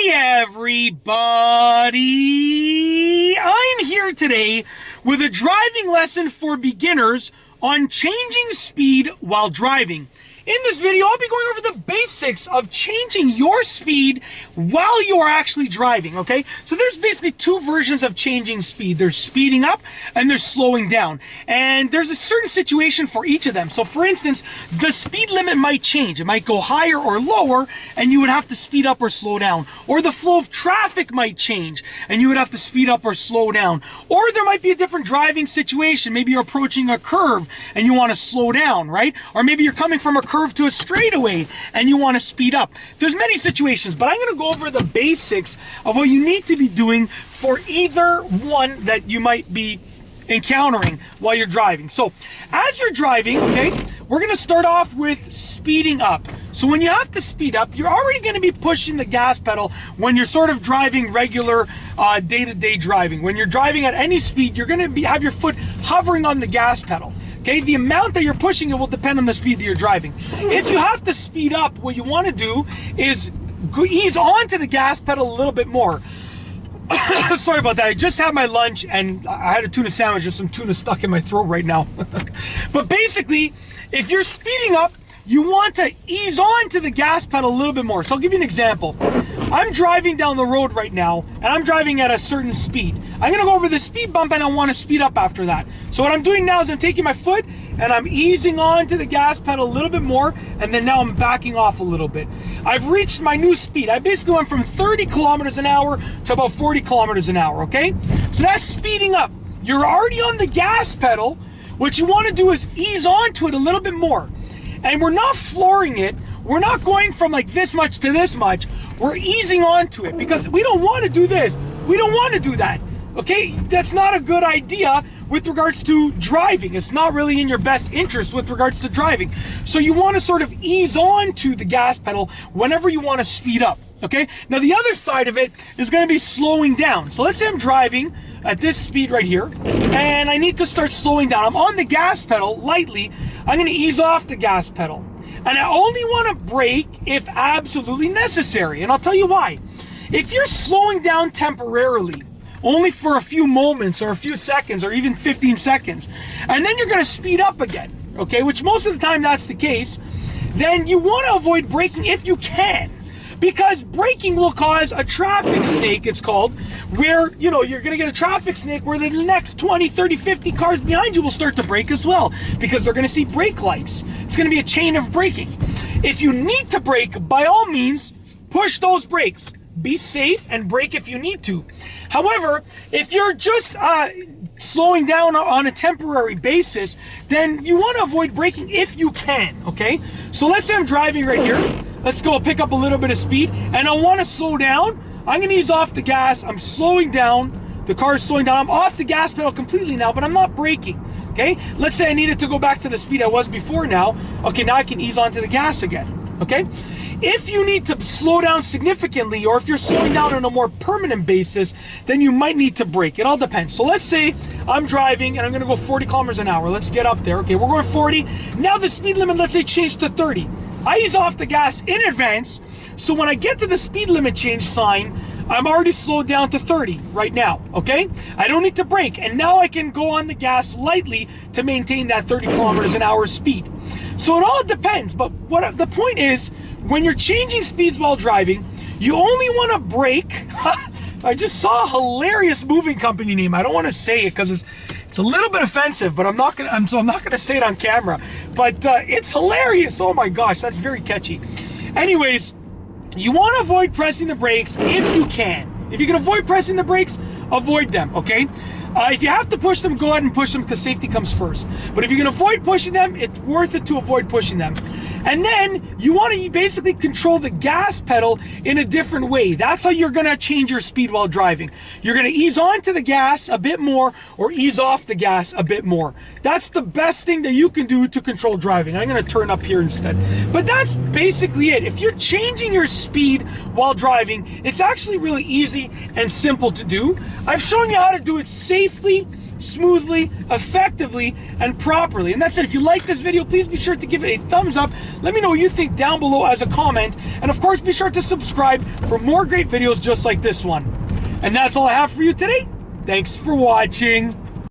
Hey everybody! I'm here today with a driving lesson for beginners on changing speed while driving. In this video, I'll be going over the basics of changing your speed while you are actually driving, okay? So there's basically two versions of changing speed. There's speeding up and there's slowing down. And there's a certain situation for each of them. So for instance, the speed limit might change. It might go higher or lower and you would have to speed up or slow down. Or the flow of traffic might change and you would have to speed up or slow down. Or there might be a different driving situation. Maybe you're approaching a curve and you want to slow down, right? Or maybe you're coming from a curve to a straightaway and you want to speed up. There's many situations, but I'm going to go over the basics of what you need to be doing for either one that you might be encountering while you're driving. So as you're driving, okay, we're going to start off with speeding up. So when you have to speed up, you're already going to be pushing the gas pedal when you're sort of driving regular day-to-day driving. When you're driving at any speed, you're going to have your foot hovering on the gas pedal. Okay, the amount that you're pushing it will depend on the speed that you're driving. If you have to speed up, what you want to do is ease onto the gas pedal a little bit more. Sorry about that. I just had my lunch and I had a tuna sandwich with some tuna stuck in my throat right now. But basically, if you're speeding up, you want to ease onto the gas pedal a little bit more. So I'll give you an example. I'm driving down the road right now and I'm driving at a certain speed. I'm going to go over the speed bump and I want to speed up after that. So what I'm doing now is I'm taking my foot and I'm easing onto the gas pedal a little bit more, and then now I'm backing off a little bit. I've reached my new speed. I basically went from 30 kilometers an hour to about 40 kilometers an hour, okay? So that's speeding up. You're already on the gas pedal. What you want to do is ease onto it a little bit more. And we're not flooring it. We're not going from like this much to this much. We're easing onto it because we don't want to do this. We don't want to do that. Okay? That's not a good idea with regards to driving. It's not really in your best interest with regards to driving. So you want to sort of ease onto the gas pedal whenever you want to speed up. Okay? Now the other side of it is going to be slowing down. So let's say I'm driving at this speed right here and I need to start slowing down. I'm on the gas pedal lightly. I'm going to ease off the gas pedal. And I only want to brake if absolutely necessary. And I'll tell you why. If you're slowing down temporarily, only for a few moments or a few seconds or even 15 seconds, and then you're going to speed up again, okay, which most of the time that's the case, then you want to avoid braking if you can. Because braking will cause a traffic snake, it's called, where, you know, you're going to get a traffic snake where the next 20, 30, 50 cars behind you will start to brake as well, because they're going to see brake lights. It's going to be a chain of braking. If you need to brake, by all means, push those brakes. Be safe and brake if you need to. However, if you're just slowing down on a temporary basis, then you want to avoid braking if you can, okay? So let's say I'm driving right here. Let's go pick up a little bit of speed and I want to slow down. I'm going to ease off the gas. I'm slowing down. The car is slowing down. I'm off the gas pedal completely now, but I'm not braking, okay? Let's say I needed to go back to the speed I was before now. Okay, now I can ease onto the gas again, okay? If you need to slow down significantly, or if you're slowing down on a more permanent basis, then you might need to brake. It all depends. So let's say I'm driving and I'm going to go 40 kilometers an hour. Let's get up there. Okay, we're going 40. Now the speed limit, let's say, changed to 30. I ease off the gas in advance, so when I get to the speed limit change sign, I'm already slowed down to 30 right now, okay? I don't need to brake, and now I can go on the gas lightly to maintain that 30 kilometers an hour speed. So it all depends, but what the point is, when you're changing speeds while driving, you only want to brake. I just saw a hilarious moving company name. I don't want to say it because it's a little bit offensive, but I'm not gonna say it on camera. But it's hilarious. Oh my gosh, that's very catchy. Anyways, you want to avoid pressing the brakes if you can. If you can avoid pressing the brakes, avoid them, okay? If you have to push them, go ahead and push them because safety comes first. But if you can avoid pushing them, it's worth it to avoid pushing them. And then you want to basically control the gas pedal in a different way. That's how you're going to change your speed while driving. You're going to ease onto the gas a bit more or ease off the gas a bit more. That's the best thing that you can do to control driving. I'm going to turn up here instead. But that's basically it. If you're changing your speed while driving, it's actually really easy and simple to do. I've shown you how to do it safely, smoothly, effectively, and properly. And that's it. If you like this video, please be sure to give it a thumbs up. Let me know what you think down below as a comment. And of course, be sure to subscribe for more great videos just like this one. And that's all I have for you today. Thanks for watching.